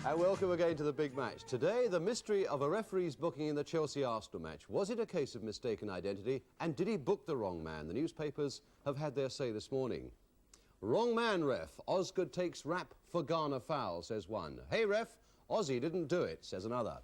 And welcome again to the big match. Today, the mystery of a referee's booking in the Chelsea-Arsenal match. Was it a case of mistaken identity? And did he book the wrong man? The newspapers have had their say this morning. Wrong man, ref. Osgood takes rap for Ghana foul, says one. Hey, ref, Ozzy didn't do it, says another.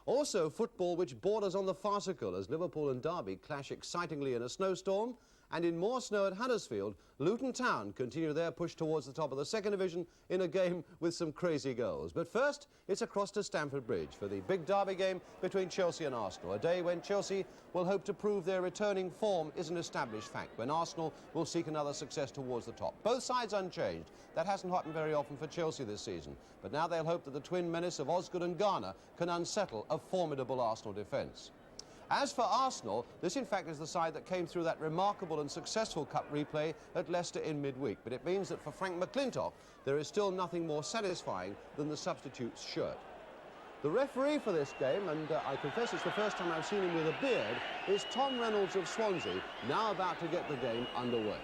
Also, football which borders on the farcical as Liverpool and Derby clash excitingly in a snowstorm. And in more snow at Huddersfield, Luton Town continue their push towards the top of the second division in a game with some crazy goals. But first, it's across to Stamford Bridge for the big derby game between Chelsea and Arsenal. A day when Chelsea will hope to prove their returning form is an established fact, when Arsenal will seek another success towards the top. Both sides unchanged. That hasn't happened very often for Chelsea this season. But now they'll hope that the twin menace of Osgood and Garner can unsettle a formidable Arsenal defence. As for Arsenal, this in fact is the side that came through that remarkable and successful cup replay at Leicester in midweek. But it means that for Frank McClintock, there is still nothing more satisfying than the substitute's shirt. The referee for this game, and I confess it's the first time I've seen him with a beard, is Tom Reynolds of Swansea, now about to get the game underway.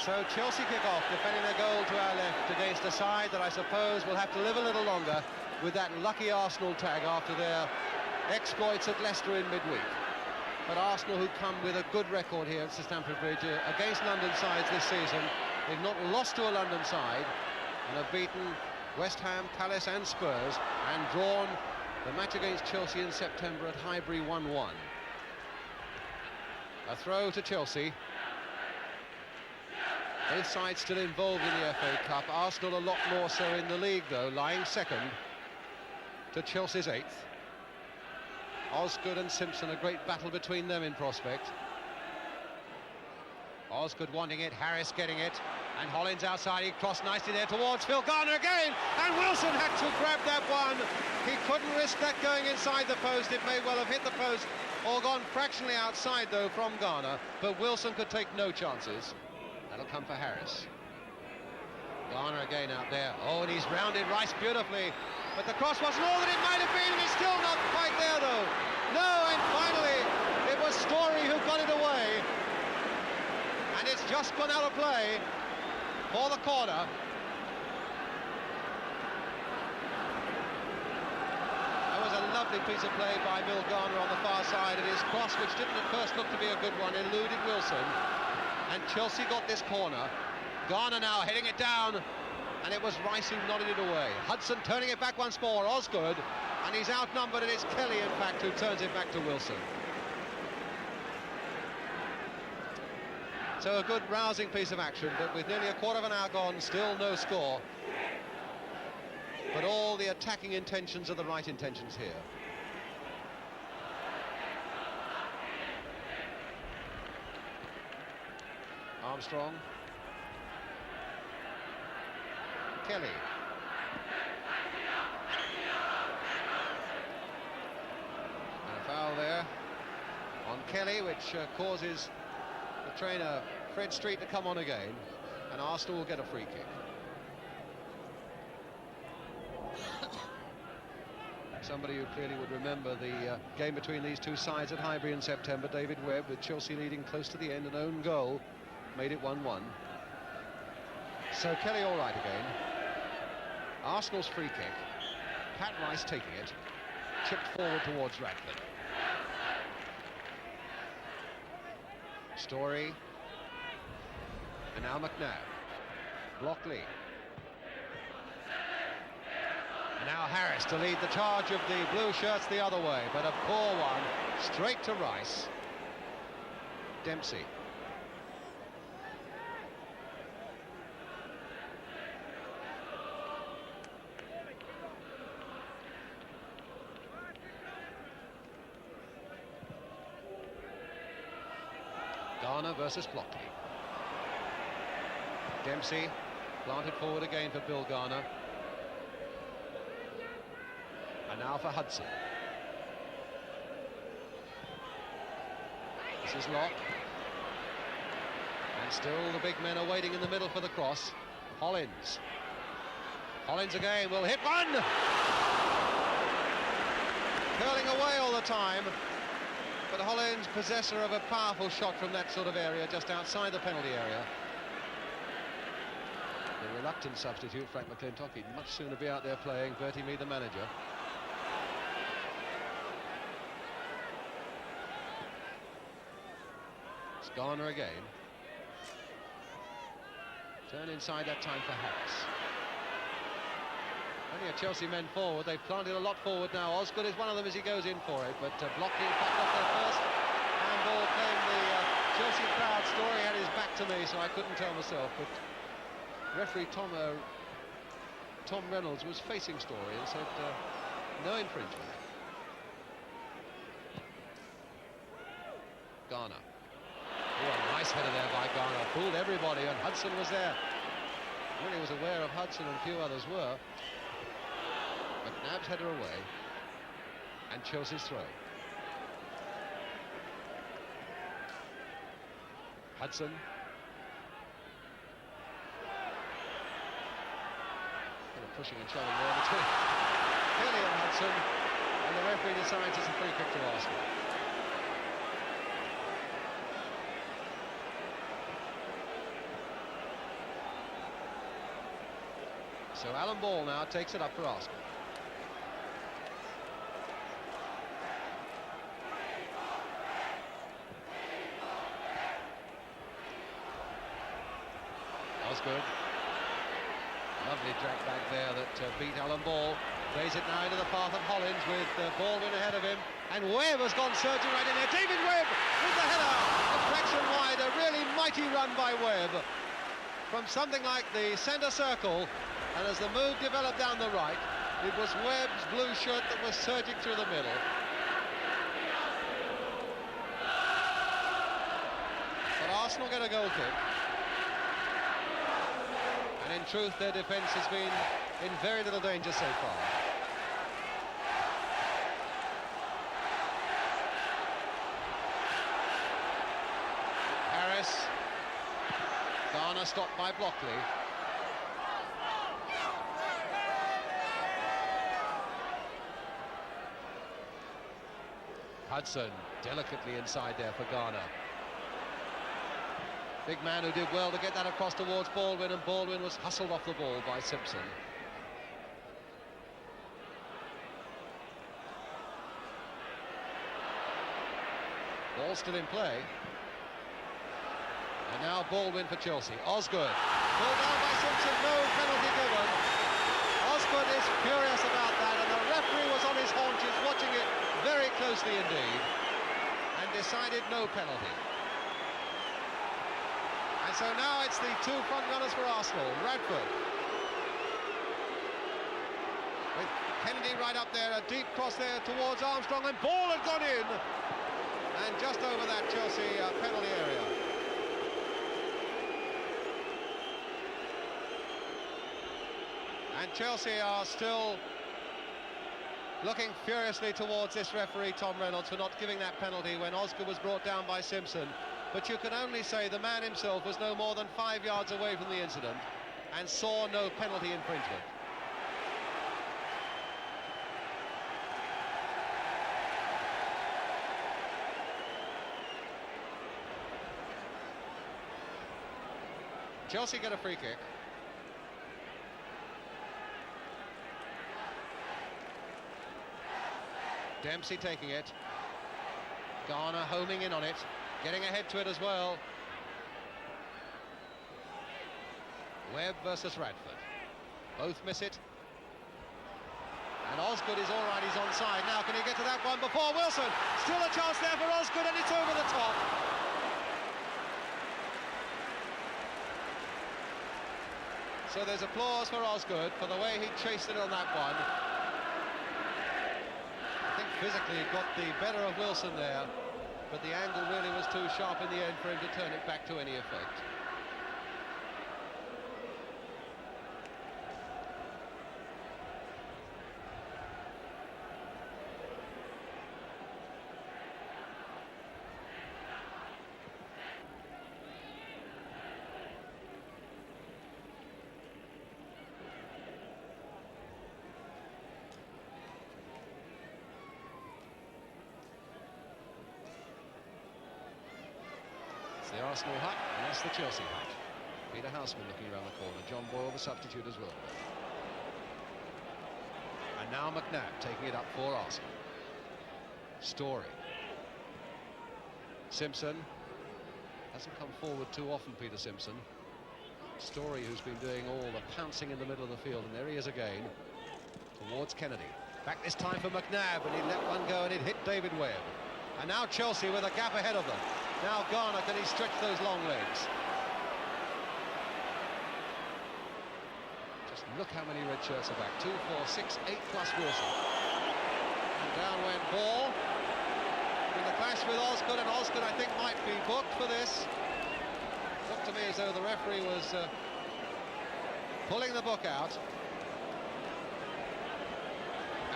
So Chelsea kick off, defending their goal to our left against a side that I suppose will have to live a little longer with that lucky Arsenal tag after their exploits at Leicester in midweek. But Arsenal, who come with a good record here at Stamford Bridge against London sides this season, they've not lost to a London side and have beaten West Ham, Palace and Spurs and drawn the match against Chelsea in September at Highbury 1-1. A throw to Chelsea. Both sides still involved in the FA Cup. Arsenal a lot more so in the league, though, lying second to Chelsea's 8th. Osgood and Simpson, a great battle between them in prospect. Osgood wanting it, Harris getting it, and Hollins outside. He crossed nicely there towards Phil Garner again, and Wilson had to grab that one. He couldn't risk that going inside the post. It may well have hit the post or gone fractionally outside, though, from Garner, but Wilson could take no chances. That'll come for Harris. Garner again out there. Oh, and he's rounded Rice beautifully. But the cross wasn't all that it might have been, and he's still not quite there, though. No, and finally, it was Story who got it away. And it's just gone out of play for the corner. That was a lovely piece of play by Bill Garner on the far side, and his cross, which didn't at first look to be a good one, eluded Wilson. And Chelsea got this corner. Garner now heading it down, and it was Rice who nodded it away. Hudson turning it back once more. Osgood, and he's outnumbered, and it's Kelly, in fact, who turns it back to Wilson. So a good, rousing piece of action, but with nearly a quarter of an hour gone, still no score. But all the attacking intentions are the right intentions here. Armstrong. Kelly. And a foul there on Kelly, which causes the trainer, Fred Street, to come on again, and Arsenal will get a free kick. Somebody who clearly would remember the game between these two sides at Highbury in September, David Webb, with Chelsea leading close to the end, an own goal made it 1-1. So Kelly all right again. Arsenal's free kick. Pat Rice taking it. Chipped forward towards Radcliffe. Story. And now McNabb. Blockley. And now Harris to lead the charge of the blue shirts the other way, but a poor one. Straight to Rice. Dempsey. Garner versus Blockley. Dempsey planted forward again for Bill Garner. And now for Hudson. This is Locke. And still the big men are waiting in the middle for the cross. Hollins. Hollins again will hit one! Curling away all the time. But Hollins, possessor of a powerful shot from that sort of area, just outside the penalty area. reluctant substitute, Frank McClintock. He'd much sooner be out there playing Bertie Mee, the manager. It's Garner again. Turn inside that time for Harris. Only a Chelsea men forward. They've planted a lot forward now. Osgood is one of them as he goes in for it, but blocking back off there first. Handball came. The Chelsea crowd story had his back to me, so I couldn't tell myself. But referee Tom Reynolds was facing Story and said no infringement. Garner. Oh, a nice header there by Garner. Fooled everybody, and Hudson was there. Really was aware of Hudson, and a few others were. But Nab's header away, and Chelsea's throw. Hudson. Pushing and shoving there between Kelly and Hudson, and the referee decides it's a free kick to Arsenal. So Alan Ball now takes it up for Arsenal. Osgood. Lovely drag back there that beat Alan Ball. Plays it now into the path of Hollins with Baldwin ahead of him. And Webb has gone surging right in there. David Webb with the header. Deflection wide. A really mighty run by Webb. From something like the centre circle. And as the move developed down the right, it was Webb's blue shirt that was surging through the middle. But Arsenal get a goal kick. And in truth, their defence has been in very little danger so far. Harris. Garner stopped by Blockley. Hudson delicately inside there for Garner. Big man who did well to get that across towards Baldwin, and Baldwin was hustled off the ball by Simpson. Ball still in play. And now Baldwin for Chelsea. Osgood. Pulled down by Simpson, no penalty given. Osgood is furious about that, and the referee was on his haunches watching it very closely indeed, and decided no penalty. And so now it's the two front runners for Arsenal. Radford. With Kennedy right up there, a deep cross there towards Armstrong, and ball had gone in. And just over that Chelsea penalty area. And Chelsea are still looking furiously towards this referee, Tom Reynolds, for not giving that penalty when Osgood was brought down by Simpson. But you can only say the man himself was no more than 5 yards away from the incident and saw no penalty infringement. Chelsea get a free kick. Dempsey taking it. Garner homing in on it, getting ahead to it as well. Webb versus Radford. Both miss it. And Osgood is all right, he's onside. Now can he get to that one before Wilson? Still a chance there for Osgood, and it's over the top. So there's applause for Osgood for the way he chased it on that one. I think physically he got the better of Wilson there, but the angle really was too sharp in the end for him to turn it back to any effect. The Arsenal hut, and that's the Chelsea hut. Peter Houseman looking around the corner. John Boyle, the substitute as well. And now McNabb taking it up for Arsenal. Story. Simpson. Hasn't come forward too often, Peter Simpson. Story, who's been doing all the pouncing in the middle of the field, and there he is again. Towards Kennedy. Back this time for McNabb, and he let one go and it hit David Webb. And now Chelsea with a gap ahead of them. Now Garner, can he stretch those long legs? Just look how many red shirts are back. 2, 4, 6, 8 plus Wilson. And down went Ball. In the clash with Osgood, and Osgood I think might be booked for this. Looked to me as though the referee was pulling the book out.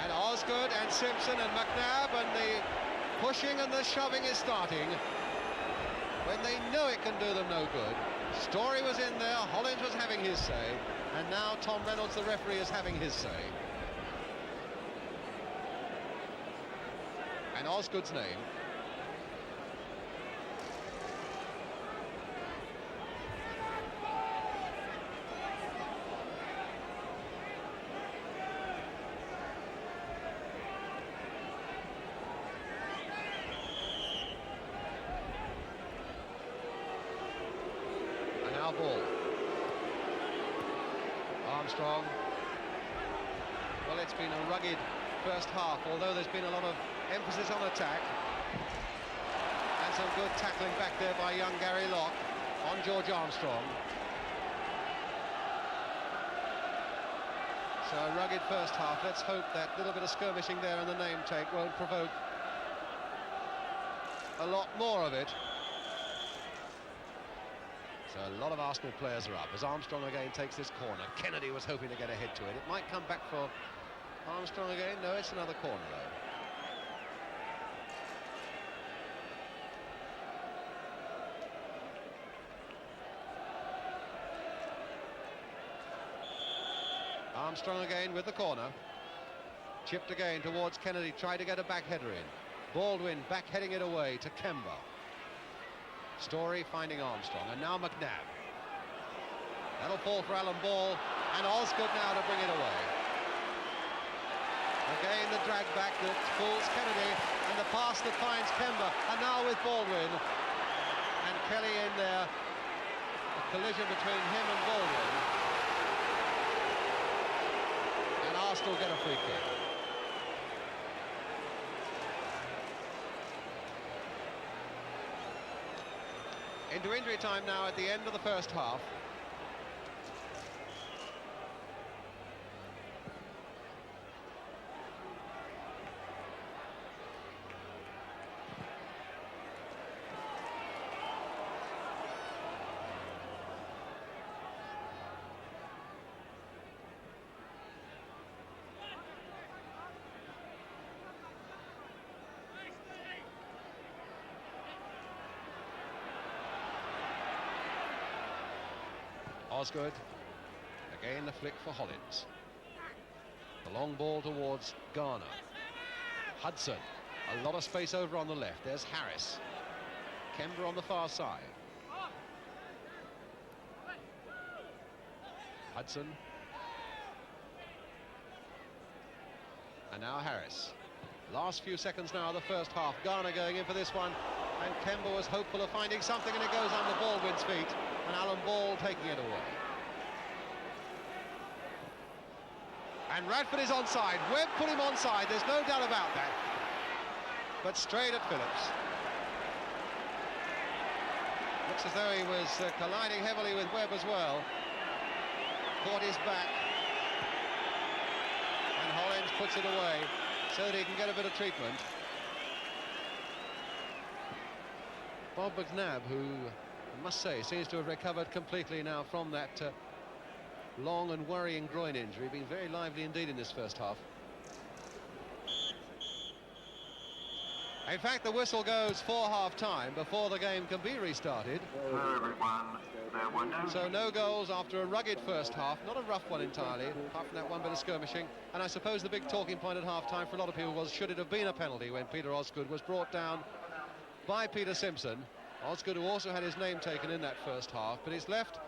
And Osgood and Simpson and McNabb, and the pushing and the shoving is starting when they know it can do them no good. Story was in there, Hollins was having his say, and now Tom Reynolds, the referee, is having his say. And Osgood's name. And now Ball. Armstrong. Well, it's been a rugged first half, although there's been a lot of emphasis on attack, and some good tackling back there by young Gary Locke on George Armstrong. So a rugged first half. Let's hope that little bit of skirmishing there in the name take won't provoke a lot more of it. So a lot of Arsenal players are up as Armstrong again takes this corner. Kennedy was hoping to get ahead to it. It might come back for Armstrong again. No, it's another corner though. Armstrong again with the corner. Chipped again towards Kennedy, tried to get a back header in. Baldwin back heading it away to Kemba. Story finding Armstrong, and now McNabb. That'll fall for Alan Ball, and Osgood now to bring it away. Again the drag back that fools Kennedy, and the pass that finds Kemba, and now with Baldwin. And Kelly in there. A collision between him and Baldwin. And Arsenal get a free kick. Into injury time now at the end of the first half. Osgood, again the flick for Hollins. The long ball towards Garner. Hudson, a lot of space over on the left. There's Harris. Kemba on the far side. Hudson. And now Harris. Last few seconds now of the first half. Garner going in for this one. And Kemba was hopeful of finding something, and it goes under Baldwin's feet. And Alan Ball taking it away. And Radford is onside. Webb put him onside, there's no doubt about that. But straight at Phillips. Looks as though he was colliding heavily with Webb as well. Caught his back. And Hollins puts it away so that he can get a bit of treatment. Bob McNabb, who I must say seems to have recovered completely now from that long and worrying groin injury, being very lively indeed in this first half. In fact, the whistle goes for half-time before the game can be restarted. So no goals after a rugged first half, not a rough one entirely, apart from that one bit of skirmishing. And I suppose the big talking point at half-time for a lot of people was, should it have been a penalty when Peter Osgood was brought down by Peter Simpson. Osgood, who also had his name taken in that first half, but it's left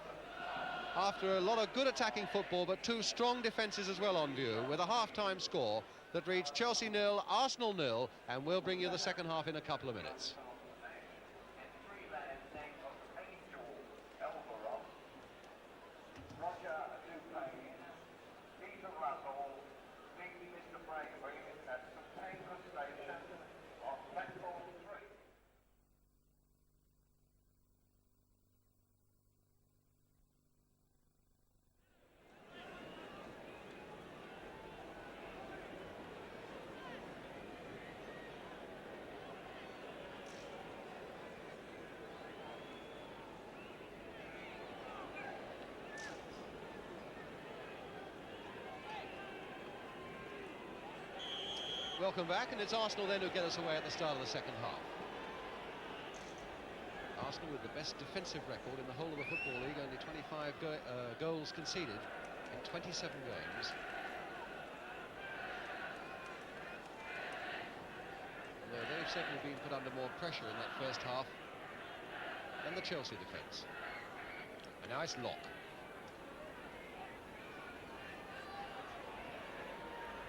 after a lot of good attacking football, but two strong defences as well on view, with a half-time score that reads Chelsea 0, Arsenal 0, and we'll bring you the second half in a couple of minutes. Welcome back, and it's Arsenal then who get us away at the start of the second half. Arsenal with the best defensive record in the whole of the Football League, only 25 goals conceded in 27 games. Although they've certainly been put under more pressure in that first half than the Chelsea defence. A nice lock.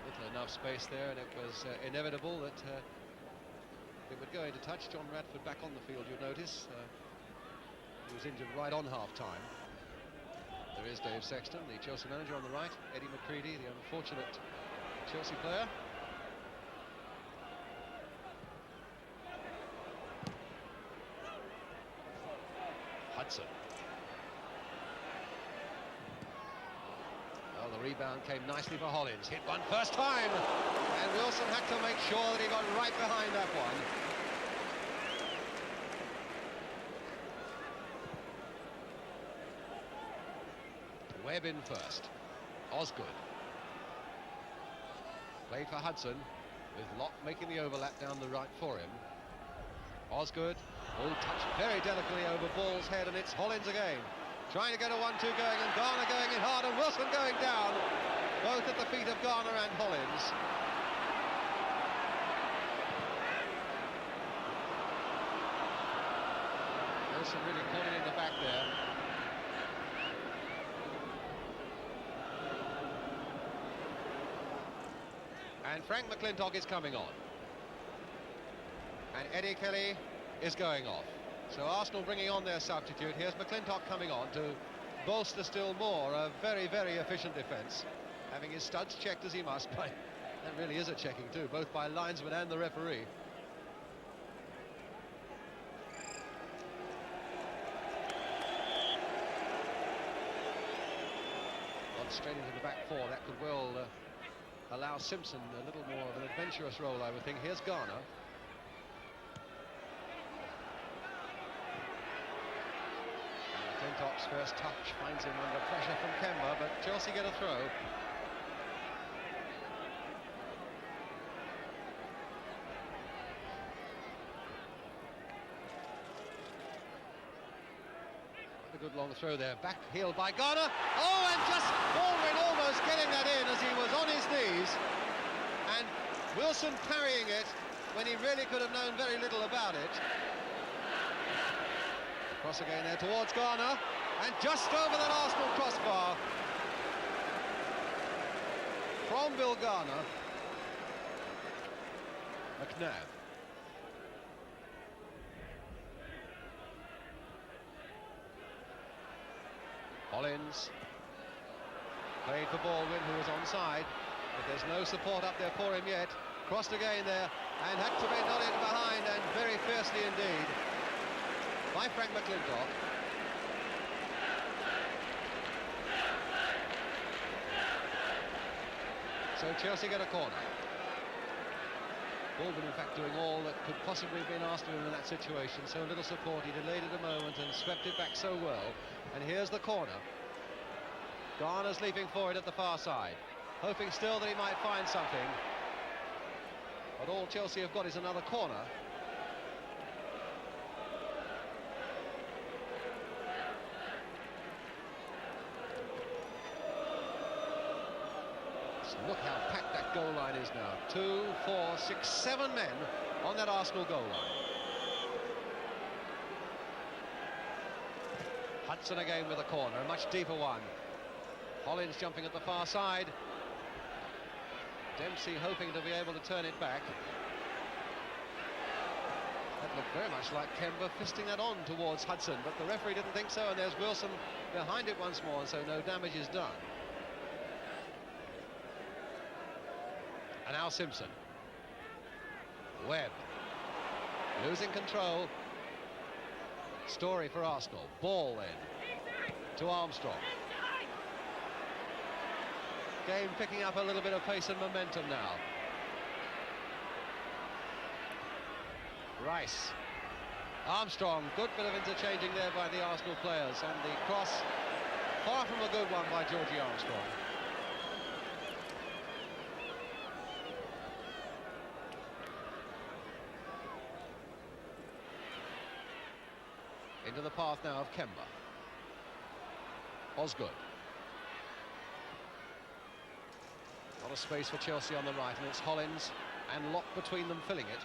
Little enough space there, and it was inevitable that it would go into touch. John Radford back on the field, you'll notice. He was injured right on half-time. There is Dave Sexton, the Chelsea manager, on the right. Eddie McCready, the unfortunate Chelsea player. Hudson. Well, the rebound came nicely for Hollins. Hit one first time, and Wilson had to make sure that he got right behind that one. Webb in first. Osgood. Played for Hudson, with Locke making the overlap down the right for him. Osgood, touched very delicately over Ball's head, and it's Hollins again. Trying to get a 1-2 going, and Garner going in hard, and Wilson going down. Both at the feet of Garner and Hollins. Wilson really caught it in the back there. And Frank McClintock is coming on. And Eddie Kelly is going off. So Arsenal bringing on their substitute. Here's McClintock coming on to bolster still more a very, very efficient defence, having his studs checked as he must. But that really is a checking too, both by linesman and the referee. On straight into the back four, that could well allow Simpson a little more of an adventurous role, I would think. Here's Garner. McClintock's first touch finds him under pressure from Kemba, but Chelsea get a throw. A good long throw there, back heel by Garner. Oh, and just Baldwin almost getting that in as he was on his knees, and Wilson parrying it when he really could have known very little about it. Cross again there towards Garner, and just over that Arsenal crossbar from Bill Garner. McNabb. Hollins. Played for Baldwin, who was onside, but there's no support up there for him yet. Crossed again there, and had to be nodded behind, and very fiercely indeed, by Frank McClintock. So Chelsea get a corner. Baldwin, in fact, doing all that could possibly have been asked of him in that situation. So little support, he delayed it a moment and swept it back so well. And here's the corner. Garner's leaping forward at the far side, hoping still that he might find something. But all Chelsea have got is another corner. Look how packed that goal line is now. 2, 4, 6, 7 men on that Arsenal goal line. Hudson again with a corner, a much deeper one. Hollins jumping at the far side. Dempsey hoping to be able to turn it back. That looked very much like Kemba fisting that on towards Hudson, but the referee didn't think so, and there's Wilson behind it once more, so no damage is done. And now Simpson. Webb. Losing control. Story for Arsenal. Ball then to Armstrong. Game picking up a little bit of pace and momentum now. Rice. Armstrong, good bit of interchanging there by the Arsenal players, and the cross, far from a good one by Georgie Armstrong. Into the path now of Kemba. Osgood. A lot of space for Chelsea on the right, and it's Hollins and Locke between them filling it.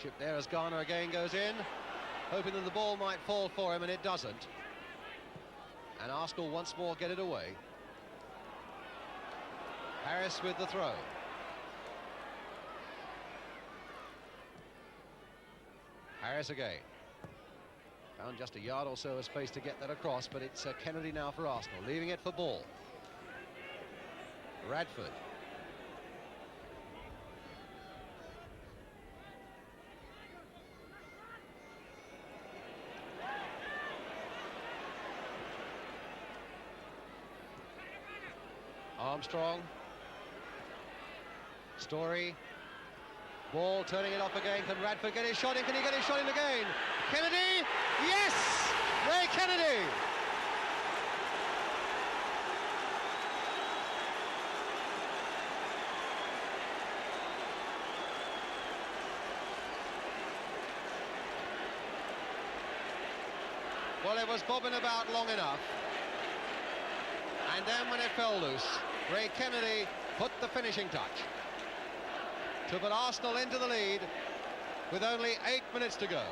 Chip there as Garner again goes in, hoping that the ball might fall for him, and it doesn't. And Arsenal once more get it away. Harris with the throw. Harris again. Found just a yard or so of space to get that across, but it's Kennedy now for Arsenal, leaving it for Ball. Radford. Armstrong. Story. Ball turning it off again. Can Radford get his shot in? Can he get his shot in again? Kennedy! Yes! Ray Kennedy! Well, it was bobbing about long enough. And then when it fell loose, Ray Kennedy put the finishing touch to put Arsenal into the lead with only 8 minutes to go.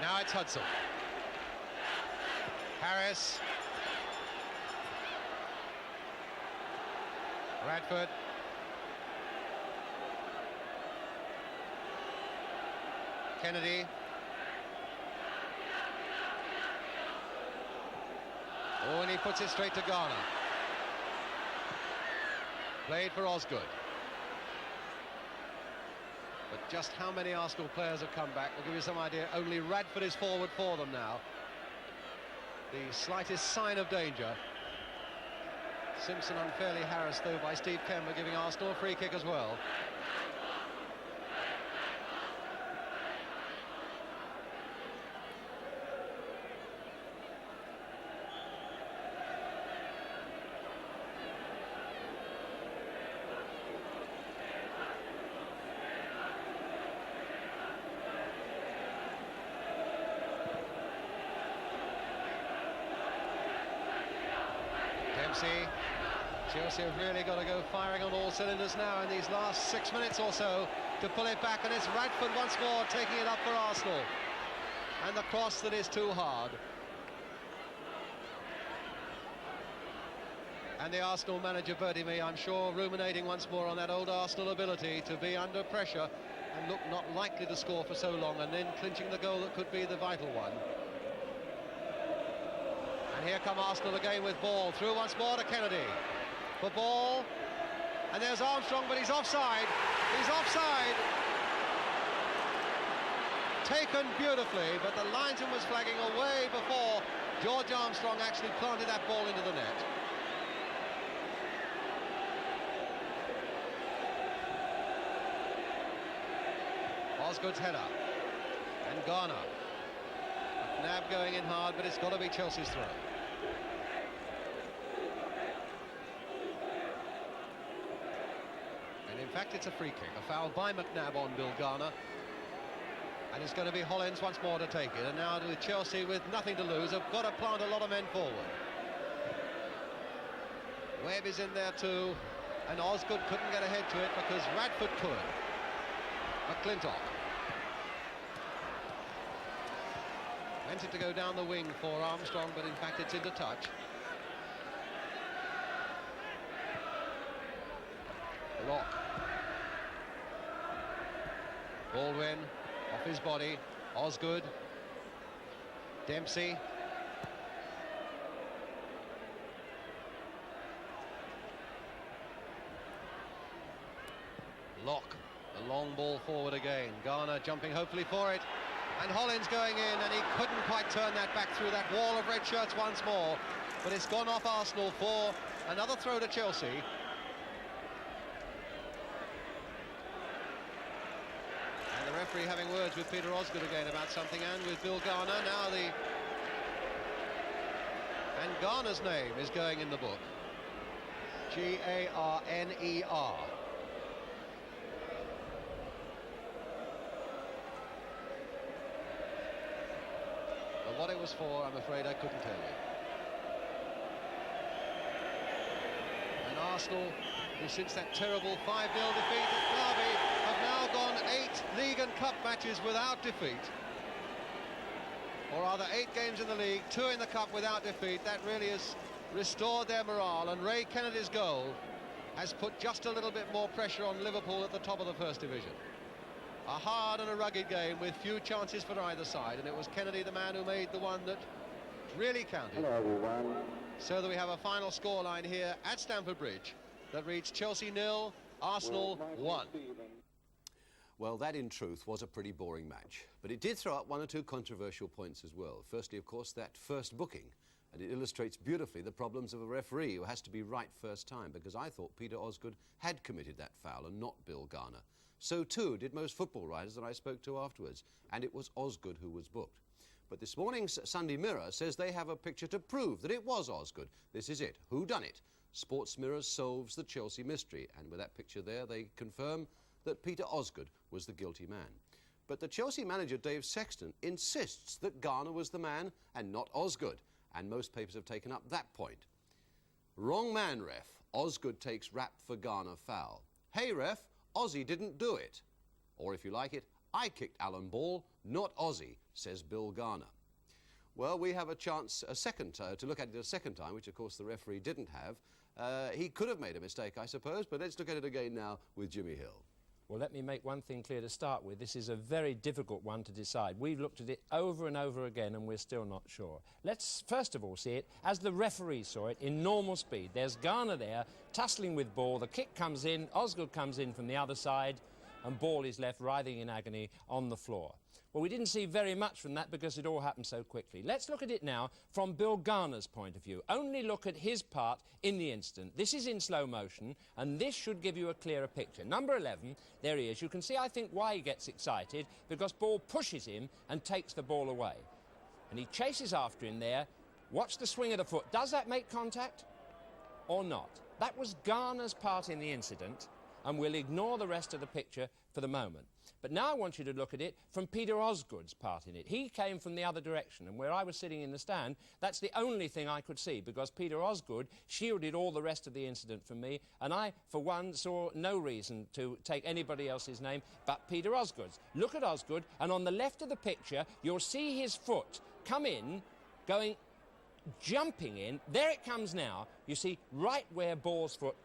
Now it's Hudson. Harris. Radford. Kennedy. Oh, and he puts it straight to Garner. Played for Osgood. But just how many Arsenal players have come back will give you some idea. Only Radford is forward for them now. The slightest sign of danger. Simpson unfairly harassed though by Steve Kemba, giving Arsenal a free kick as well. Chelsea have really got to go firing on all cylinders now in these last 6 minutes or so to pull it back, and it's Radford once more taking it up for Arsenal, and the cross that is too hard. And the Arsenal manager Bertie Mee, I'm sure, ruminating once more on that old Arsenal ability to be under pressure and look not likely to score for so long, and then clinching the goal that could be the vital one. And here come Arsenal again with Ball, through once more to Kennedy. For Ball, and there's Armstrong, but he's offside. He's offside. Taken beautifully, but the linesman was flagging away before George Armstrong actually planted that ball into the net. Osgood's header, and Garner. McNabb going in hard, but it's got to be Chelsea's throw. In fact, it's a free kick, a foul by McNabb on Bill Garner, and it's going to be Hollins once more to take it. And now with Chelsea with nothing to lose, have got to plant a lot of men forward. Webb is in there too, and Osgood couldn't get ahead to it because Radford could. McClintock. Meant it to go down the wing for Armstrong, but in fact it's into touch. Locke. Baldwin, off his body. Osgood. Dempsey. Locke, the long ball forward again. Garner jumping hopefully for it. And Hollins going in, and he couldn't quite turn that back through that wall of red shirts once more. But it's gone off Arsenal for another throw to Chelsea. And the referee having words with Peter Osgood again about something, and with Bill Garner. Now and Garner's name is going in the book. G-A-R-N-E-R. But what it was for, I'm afraid I couldn't tell you. And Arsenal, who since that terrible 5-0 defeat at Derby, have now gone 8 league and cup matches without defeat. Or rather 8 games in the league, 2 in the cup without defeat. That really has restored their morale, and Ray Kennedy's goal has put just a little bit more pressure on Liverpool at the top of the First Division. A hard and a rugged game with few chances for either side, and it was Kennedy, the man who made the one that really counted. Hello, everyone. So that we have a final scoreline here at Stamford Bridge that reads Chelsea 0, Arsenal 1. Well, that in truth was a pretty boring match, but it did throw up 1 or 2 controversial points as well. Firstly, of course, that first booking, and it illustrates beautifully the problems of a referee who has to be right first time, because I thought Peter Osgood had committed that foul and not Bill Garner. So too did most football writers that I spoke to afterwards, and it was Osgood who was booked. But this morning's Sunday Mirror says they have a picture to prove that it was Osgood. This is it. Who done it? Sports Mirror solves the Chelsea mystery, and with that picture there they confirm that Peter Osgood was the guilty man. But the Chelsea manager Dave Sexton insists that Garner was the man and not Osgood, and most papers have taken up that point. Wrong man, ref. Osgood takes rap for Garner foul. Hey, ref, Ozzy didn't do it. Or if you like it, I kicked Alan Ball, not Ozzy, says Bill Garner. Well, we have a chance to look at it a second time, which of course the referee didn't have. He could have made a mistake, I suppose, but let's look at it again now with Jimmy Hill. Well, let me make one thing clear to start with. This is a very difficult one to decide. We've looked at it over and over again and we're still not sure. Let's first of all see it as the referee saw it in normal speed. There's Garner there, tussling with Ball. The kick comes in, Osgood comes in from the other side, and Ball is left writhing in agony on the floor. Well, we didn't see very much from that because it all happened so quickly. Let's look at it now from Bill Garner's point of view. Only look at his part in the incident. This is in slow motion, and this should give you a clearer picture. Number 11, there he is. You can see, I think, why he gets excited, because Ball pushes him and takes the ball away. And he chases after him there. Watch the swing of the foot. Does that make contact or not? That was Garner's part in the incident, and we'll ignore the rest of the picture for the moment. But now I want you to look at it from Peter Osgood's part in it. He came from the other direction, and where I was sitting in the stand, that's the only thing I could see, because Peter Osgood shielded all the rest of the incident from me, and I, for one, saw no reason to take anybody else's name but Peter Osgood's. Look at Osgood, and on the left of the picture, you'll see his foot come in, jumping in. There it comes now. You see, right where Ball's foot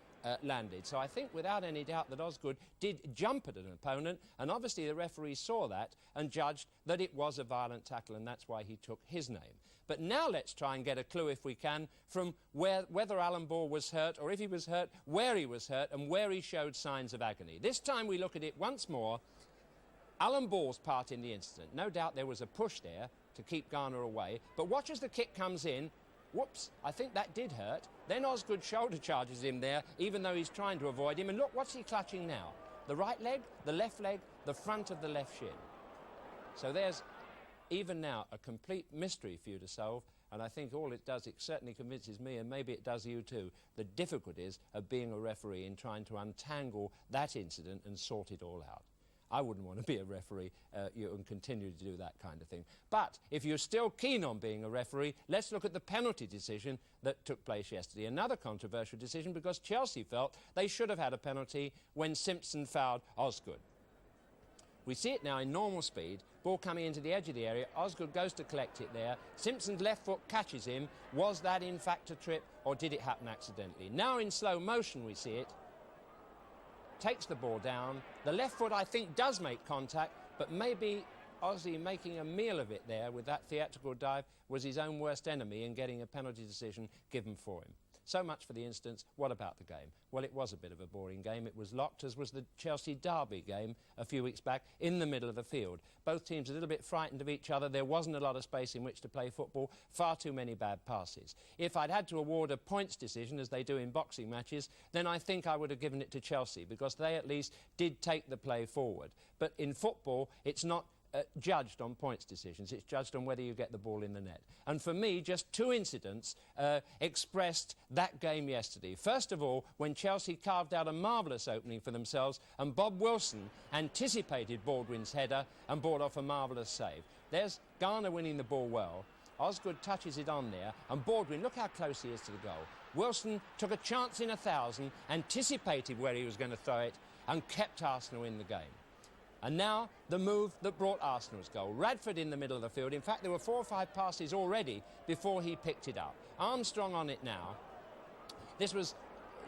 landed. So I think without any doubt that Osgood did jump at an opponent, and obviously the referee saw that and judged that it was a violent tackle, and that's why he took his name. But now let's try and get a clue, if we can, from whether Alan Ball was hurt, or if he was hurt, where he was hurt and where he showed signs of agony. This time we look at it once more. Alan Ball's part in the incident. No doubt there was a push there to keep Garner away, but watch as the kick comes in. Whoops, I think that did hurt. Then Osgood shoulder charges him there, even though he's trying to avoid him. And look, what's he clutching now? The right leg, the left leg, the front of the left shin. So there's, even now, a complete mystery for you to solve. And I think all it does, it certainly convinces me, and maybe it does you too, the difficulties of being a referee in trying to untangle that incident and sort it all out. I wouldn't want to be a referee and continue to do that kind of thing. But if you're still keen on being a referee, let's look at the penalty decision that took place yesterday. Another controversial decision because Chelsea felt they should have had a penalty when Simpson fouled Osgood. We see it now in normal speed, ball coming into the edge of the area, Osgood goes to collect it there, Simpson's left foot catches him. Was that in fact a trip or did it happen accidentally? Now in slow motion we see it, takes the ball down, the left foot I think does make contact, but maybe Ozzy making a meal of it there with that theatrical dive was his own worst enemy in getting a penalty decision given for him. So much for the instance. What about the game? Well, it was a bit of a boring game. It was locked, as was the Chelsea Derby game a few weeks back, in the middle of the field. Both teams a little bit frightened of each other. There wasn't a lot of space in which to play football. Far too many bad passes. If I'd had to award a points decision, as they do in boxing matches, then I think I would have given it to Chelsea, because they at least did take the play forward. But in football, it's not judged on points decisions. It's judged on whether you get the ball in the net. And for me, just two incidents expressed that game yesterday. First of all, when Chelsea carved out a marvellous opening for themselves and Bob Wilson anticipated Baldwin's header and brought off a marvellous save. There's Garner winning the ball well. Osgood touches it on there, and Baldwin, look how close he is to the goal. Wilson took a chance in 1,000, anticipated where he was going to throw it, and kept Arsenal in the game. And now, the move that brought Arsenal's goal. Radford in the middle of the field. In fact, there were 4 or 5 passes already before he picked it up. Armstrong on it now. This was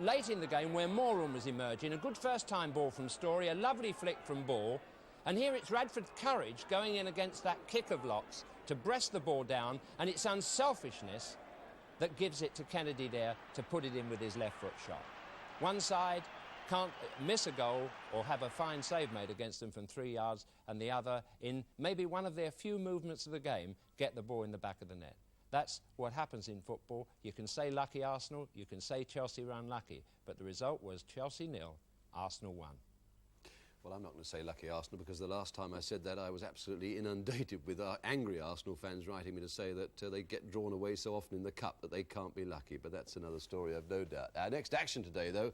late in the game where more room was emerging. A good first-time ball from Story, a lovely flick from Ball. And here it's Radford's courage going in against that kick of Locke's to breast the ball down, and it's unselfishness that gives it to Kennedy there to put it in with his left foot shot. One side can't miss a goal or have a fine save made against them from 3 yards, and the other, in maybe one of their few movements of the game, get the ball in the back of the net. That's what happens in football. You can say lucky Arsenal, you can say Chelsea were unlucky, but the result was Chelsea 0, Arsenal 1. Well, I'm not going to say lucky Arsenal, because the last time I said that I was absolutely inundated with angry Arsenal fans writing me to say that they get drawn away so often in the cup that they can't be lucky, but that's another story, I've no doubt. Our next action today, though,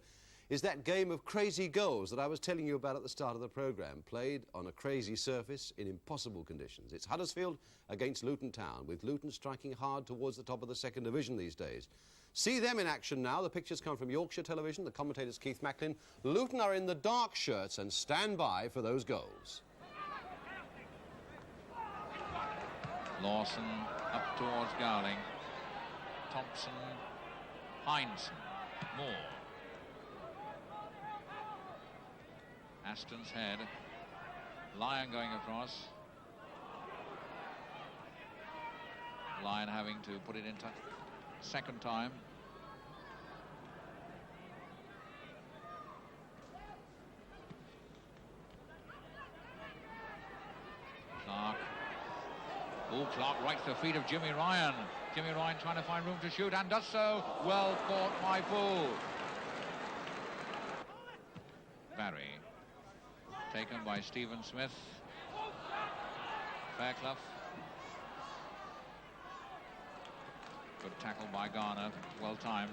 is that game of crazy goals that I was telling you about at the start of the programme, played on a crazy surface in impossible conditions. It's Huddersfield against Luton Town, with Luton striking hard towards the top of the second division these days. See them in action now. The pictures come from Yorkshire Television. The commentator's Keith Macklin. Luton are in the dark shirts and stand by for those goals. Lawson up towards Gowling. Thompson, Heinsohn, Moore. Aston's head. Lyon going across. Lyon having to put it in touch second time. Clark. Oh, Clark right to the feet of Jimmy Ryan. Jimmy Ryan trying to find room to shoot, and does so. Well caught by Poole. Barry. Taken by Stephen Smith. Fairclough. Good tackle by Garner, well timed.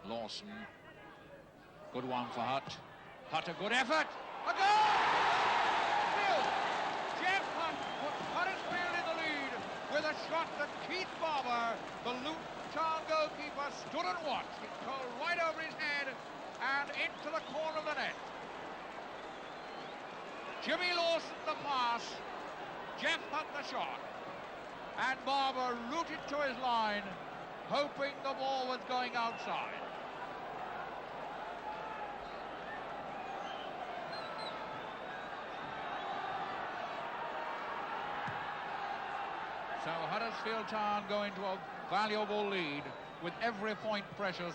Lawson. Good one for Hutt. Hutt, a good effort. A goal! Still, Jeff Hutt put Huddersfield in the lead with a shot that Keith Barber, the Luton Town goalkeeper, stood and watched. It called right over his head and into the corner of the net. Jimmy Lawson the pass, Jeff Hutt the shot, and Barber rooted to his line, hoping the ball was going outside. So Huddersfield Town go into a valuable lead with every point precious.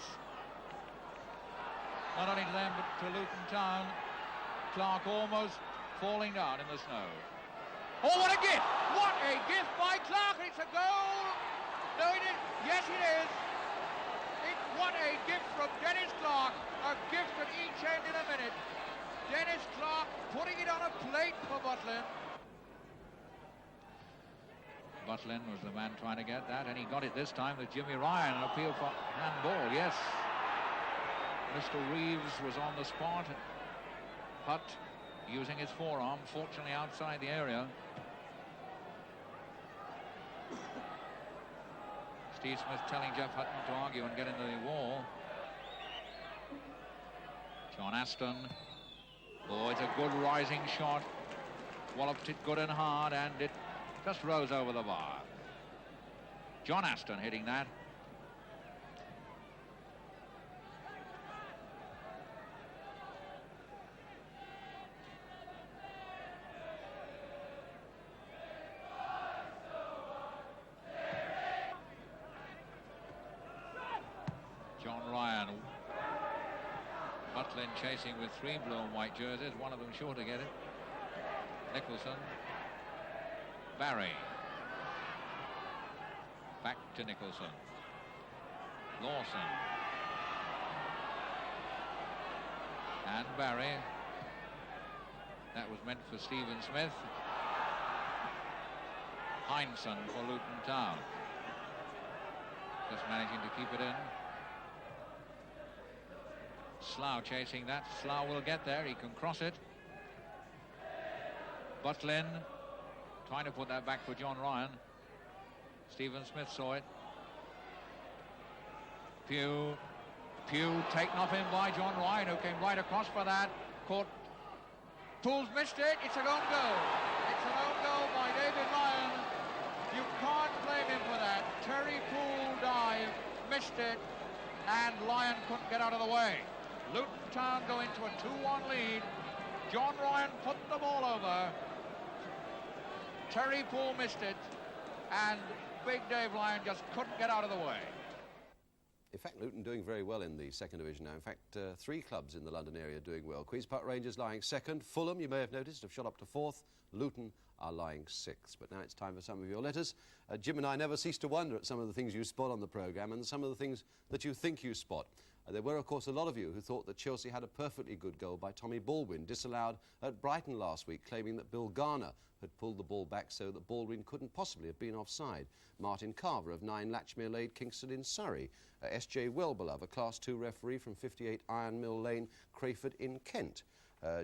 Not only to them, but to Luton Town. Clark almost falling down in the snow. Oh, what a gift! What a gift by Clark! It's a goal! No, it is. Yes, it is. What a gift from Dennis Clark. A gift at each end in a minute. Dennis Clark putting it on a plate for Butland. Butlin was the man trying to get that, and he got it this time with Jimmy Ryan. An appeal for handball, yes. Mr. Reeves was on the spot. Hutt using his forearm, fortunately outside the area. Steve Smith telling Jeff Hutton to argue and get into the wall. John Aston. Oh, it's a good rising shot. Walloped it good and hard, and it just rose over the bar. John Aston hitting that. John Ryan. Butlin chasing with 3 blue and white jerseys, one of them sure to get it. Nicholson. Barry. Back to Nicholson. Lawson. And Barry. That was meant for Stephen Smith. Heinsohn for Luton Town. Just managing to keep it in. Slough chasing that. Slough will get there. He can cross it. Butlin trying to put that back for John Ryan. Stephen Smith saw it. Pugh taken off him by John Ryan, who came right across for that. Caught. Poole's missed it. It's an own goal. It's an own goal by David Lyon. You can't blame him for that. Terry Poole dive, missed it, and Lyon couldn't get out of the way. Luton Town go into a 2-1 lead. John Ryan put the ball over. Terry Poole missed it, and Big Dave Lyon just couldn't get out of the way. In fact, Luton doing very well in the second division now. In fact, 3 clubs in the London area doing well. Queen's Park Rangers lying second. Fulham, you may have noticed, have shot up to 4th. Luton are lying 6th. But now it's time for some of your letters. Jim and I never cease to wonder at some of the things you spot on the programme and some of the things that you think you spot. There were, of course, a lot of you who thought that Chelsea had a perfectly good goal by Tommy Baldwin, disallowed at Brighton last week, claiming that Bill Garner had pulled the ball back so that Baldwin couldn't possibly have been offside. Martin Carver of 9 Latchmere Lane, Kingston in Surrey. S.J. Wellbelove, a Class 2 referee from 58 Iron Mill Lane, Crayford in Kent.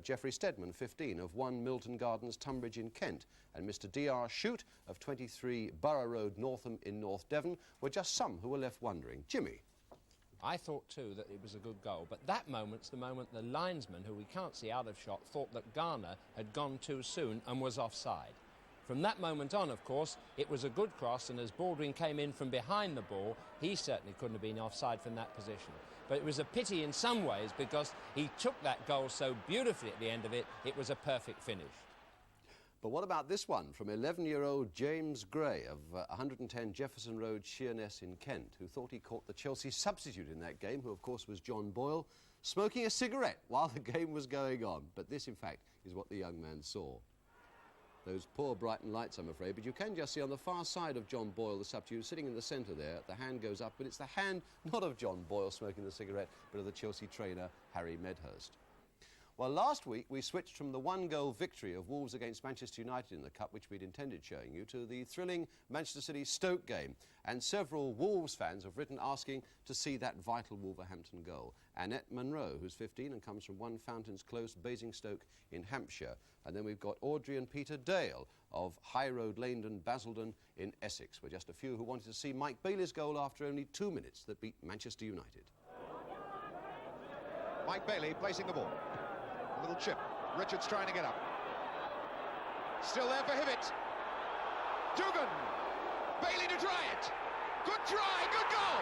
Geoffrey Stedman, 15, of 1 Milton Gardens, Tunbridge in Kent. And Mr. D.R. Shute of 23 Borough Road, Northam in North Devon were just some who were left wondering. Jimmy? I thought too that it was a good goal, but that moment's the moment the linesman, who we can't see out of shot, thought that Garner had gone too soon and was offside. From that moment on, of course, it was a good cross, and as Baldwin came in from behind the ball, he certainly couldn't have been offside from that position. But it was a pity in some ways because he took that goal so beautifully at the end of it, it was a perfect finish. But what about this one from 11-year-old James Gray of 110 Jefferson Road, Sheerness in Kent, who thought he caught the Chelsea substitute in that game, who of course was John Boyle, smoking a cigarette while the game was going on. But this, in fact, is what the young man saw. Those poor Brighton lights, I'm afraid, but you can just see on the far side of John Boyle, the substitute, sitting in the centre there, the hand goes up, but it's the hand not of John Boyle smoking the cigarette, but of the Chelsea trainer, Harry Medhurst. Well, last week we switched from the 1-goal victory of Wolves against Manchester United in the Cup, which we'd intended showing you, to the thrilling Manchester City-Stoke game. And several Wolves fans have written asking to see that vital Wolverhampton goal. Annette Munro, who's 15 and comes from 1 Fountains Close, Basingstoke in Hampshire. And then we've got Audrey and Peter Dale of High Road, Laindon, Basildon in Essex. We're just a few who wanted to see Mike Bailey's goal after only 2 minutes that beat Manchester United. Mike Bailey placing the ball. Little chip. Richards trying to get up. Still there for Hibbett. Dugan. Bailey to try it. Good try, good goal.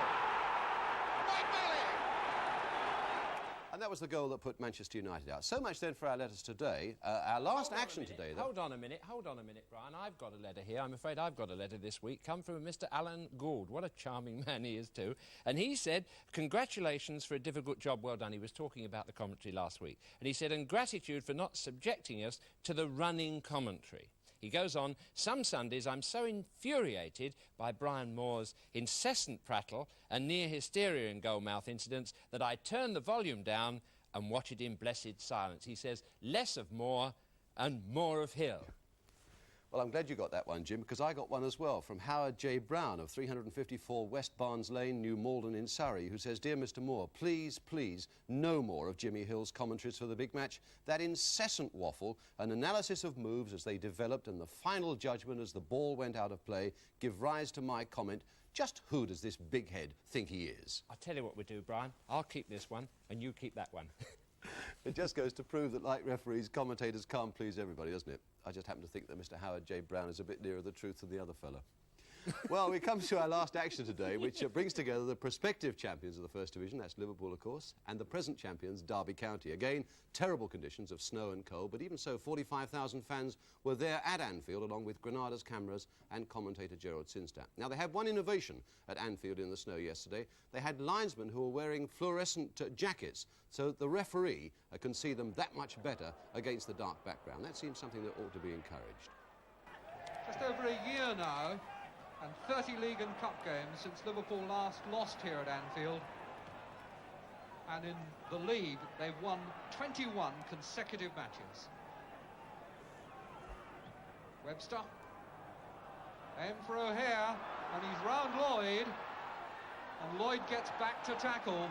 Mike Bailey. And that was the goal that put Manchester United out. So much then for our letters today. Our last action today, though. Hold on a minute, Brian. I've got a letter here. I'm afraid I've got a letter this week. Come from Mr. Alan Gould. What a charming man he is, too. And he said, congratulations for a difficult job well done. He was talking about the commentary last week. And he said, and gratitude for not subjecting us to the running commentary. He goes on, some Sundays I'm so infuriated by Brian Moore's incessant prattle and near hysteria and goalmouth incidents that I turn the volume down and watch it in blessed silence. He says, less of Moore and more of Hill. Well, I'm glad you got that one, Jim, because I got one as well from Howard J. Brown of 354 West Barnes Lane, New Malden in Surrey, who says, "Dear Mr. Moore, please, please, no more of Jimmy Hill's commentaries for the big match. That incessant waffle, an analysis of moves as they developed and the final judgment as the ball went out of play give rise to my comment, just who does this big head think he is?" I'll tell you what we do, Brian. I'll keep this one, and you keep that one. It just goes to prove that, like referees, commentators can't please everybody, doesn't it? I just happen to think that Mr. Howard J. Brown is a bit nearer the truth than the other fella. Well, we come to our last action today, which brings together the prospective champions of the First Division, that's Liverpool, of course, and the present champions, Derby County. Again, terrible conditions of snow and cold, but even so, 45,000 fans were there at Anfield, along with Granada's cameras and commentator Gerald Sinstadt. Now, they had one innovation at Anfield in the snow yesterday. They had linesmen who were wearing fluorescent jackets, so that the referee can see them that much better against the dark background. That seems something that ought to be encouraged. Just over a year now, and 30 league and cup games since Liverpool last lost here at Anfield. And in the league, they've won 21 consecutive matches. Webster. Aim for O'Hare, and he's round Lloyd. And Lloyd gets back to tackle.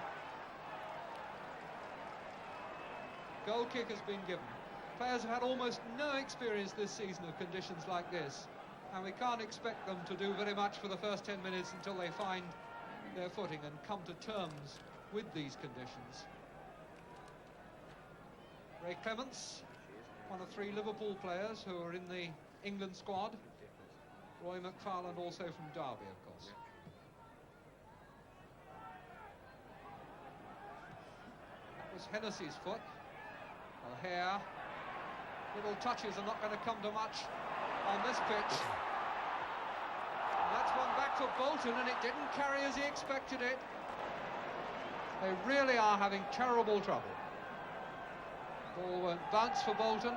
Goal kick has been given. Players have had almost no experience this season of conditions like this. And we can't expect them to do very much for the first 10 minutes until they find their footing and come to terms with these conditions. Ray Clements, one of 3 Liverpool players who are in the England squad. Roy McFarland also from Derby, of course. That was Hennessy's foot. O'Hare. Little touches are not going to come to much on this pitch. And that's one back for Bolton, and it didn't carry as he expected it. They really are having terrible trouble. Ball won't bounce for Bolton.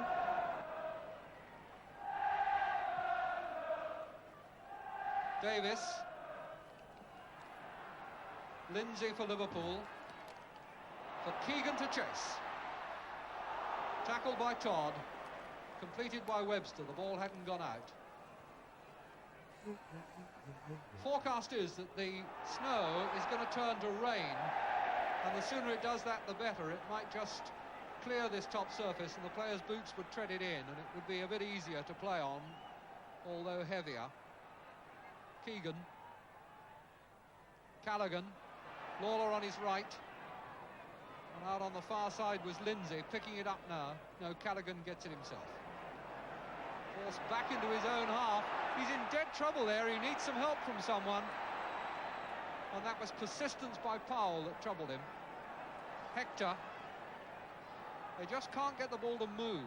Davis. Lindsay for Liverpool. For Keegan to chase. Tackled by Todd. Completed by Webster. The ball hadn't gone out. Forecast is that the snow is going to turn to rain, and the sooner it does that, the better. It might just clear this top surface, and the players' boots would tread it in, and it would be a bit easier to play on, although heavier. Keegan. Callaghan. Lawler on his right. And out on the far side was Lindsay, picking it up now. No, Callaghan gets it himself. Forced back into his own half. He's in dead trouble there. He needs some help from someone. And that was persistence by Powell that troubled him. Hector. They just can't get the ball to move.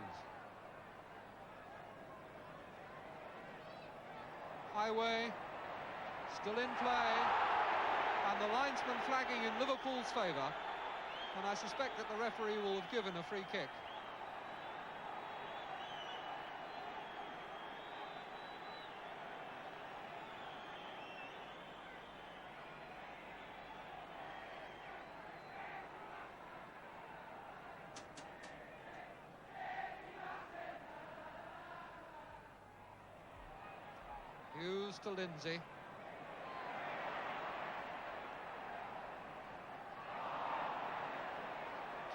Highway. Still in play. And the linesman flagging in Liverpool's favour. And I suspect that the referee will have given a free kick. Hughes to Lindsay.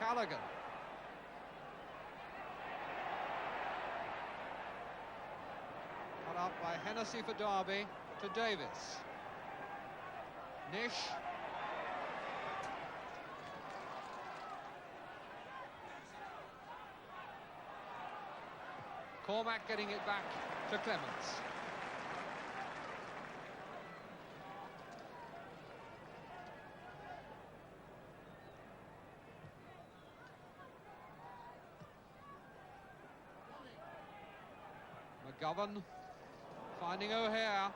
Callaghan. Cut out by Hennessy for Derby to Davis. Nish. Cormac getting it back to Clements. McGovern finding O'Hare.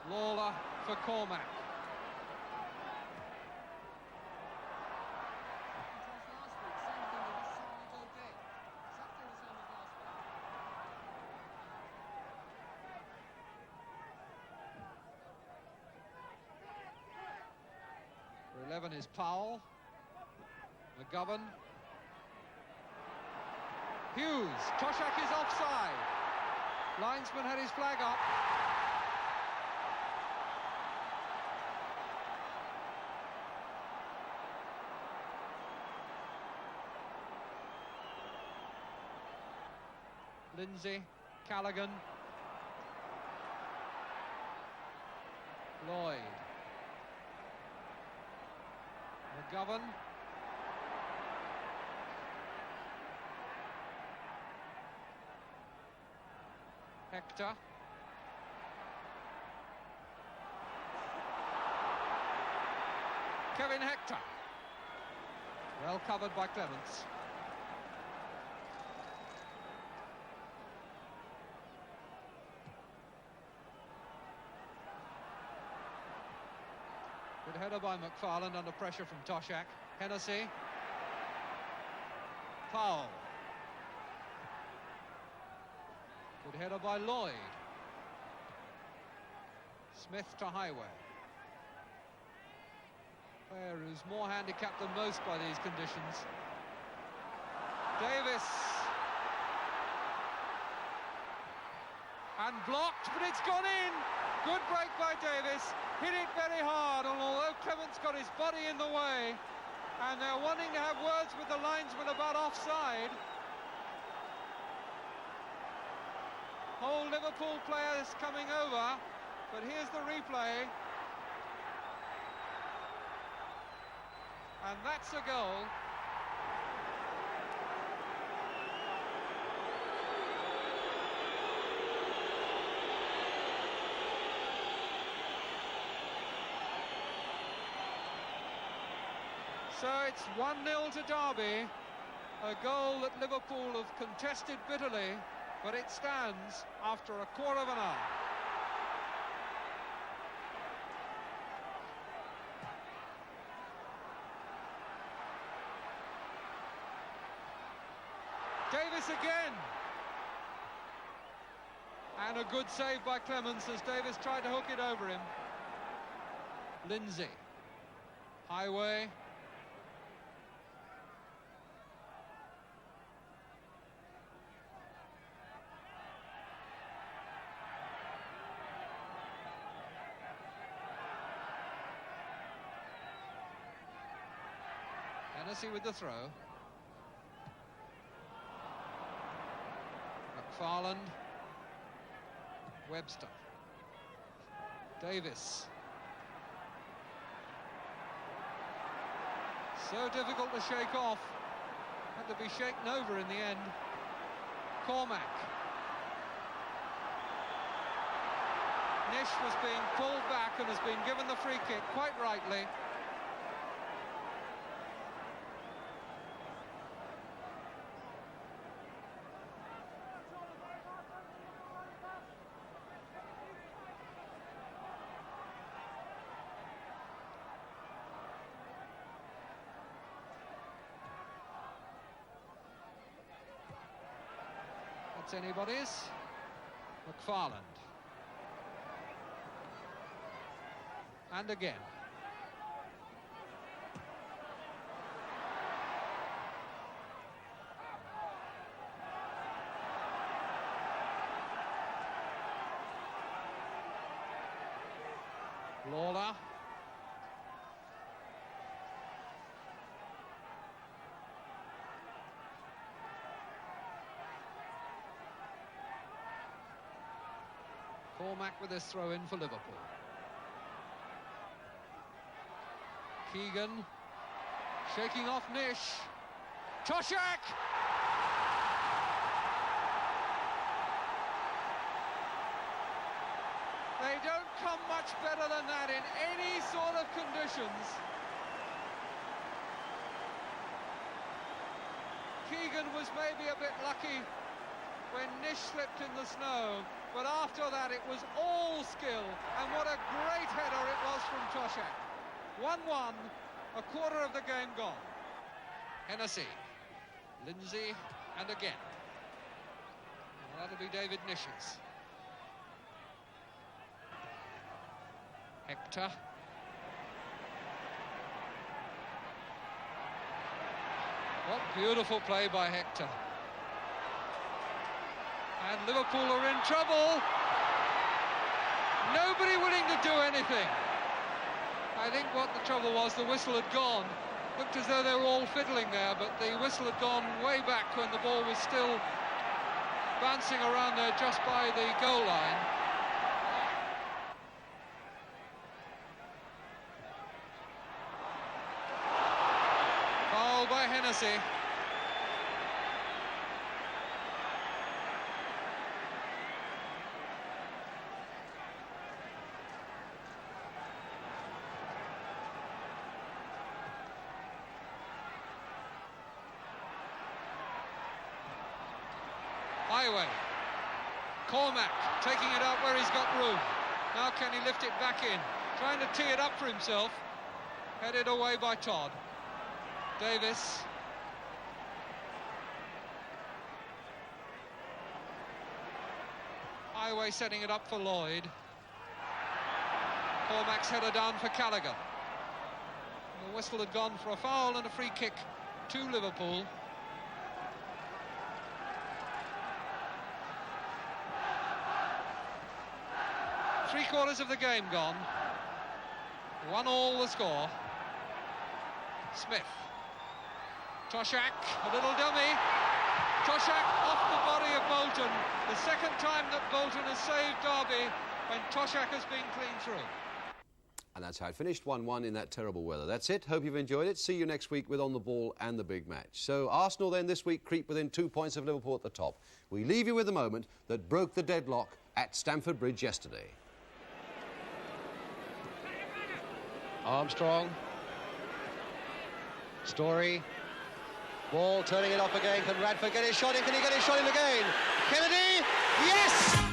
Lawler for Cormac. For 11 is Powell. McGovern. Hughes, Toshak is offside. Linesman had his flag up. Lindsay, Callaghan, Lloyd, McGovern, Hector, Kevin Hector, well covered by Clements. Good header by McFarland under pressure from Toshak. Hennessy. Foul. Good header by Lloyd. Smith to Highway. Player who's more handicapped than most by these conditions. Davis. And blocked, but it's gone in. Good break by Davis. Hit it very hard, and although Clements got his body in the way, and they're wanting to have words with the linesman about offside, whole Liverpool players coming over, but here's the replay, and that's a goal. So it's 1-0 to Derby, a goal that Liverpool have contested bitterly, but it stands after a quarter of an hour. Davis again. And a good save by Clements as Davis tried to hook it over him. Lindsay. Highway. Hennessy with the throw. McFarland. Webster. Davis. So difficult to shake off. Had to be shaken over in the end. Cormac. Nish was being pulled back and has been given the free kick, quite rightly. That's anybody's. McFarland. And again. Lawler. Cormac with his throw in for Liverpool. Keegan shaking off Nish. Toshak! They don't come much better than that in any sort of conditions. Keegan was maybe a bit lucky when Nish slipped in the snow, but after that it was all skill, and what a great header it was from Toshak. 1-1, a quarter of the game gone. Hennessy, Lindsay, and again. Well, that'll be David Nish's. Hector. What beautiful play by Hector. And Liverpool are in trouble. Nobody willing to do anything. I think what the trouble was, the whistle had gone. Looked as though they were all fiddling there, but the whistle had gone way back when the ball was still bouncing around there just by the goal line. Foul by Hennessy. Highway. Cormac taking it out where he's got room. Now can he lift it back in? Trying to tee it up for himself. Headed away by Todd. Davis. Highway setting it up for Lloyd. Cormac's header down for Callagher. The whistle had gone for a foul and a free kick to Liverpool. Three-quarters of the game gone. 1-1 the score. Smith. Toshak, a little dummy. Toshak off the body of Bolton. The second time that Bolton has saved Derby when Toshak has been clean through. And that's how it finished, 1-1 in that terrible weather. That's it. Hope you've enjoyed it. See you next week with On the Ball and the big match. So Arsenal then this week creep within 2 points of Liverpool at the top. We leave you with the moment that broke the deadlock at Stamford Bridge yesterday. Armstrong. Story. Ball turning it off again. Can Radford get his shot in? Can he get his shot in again? Kennedy! Yes!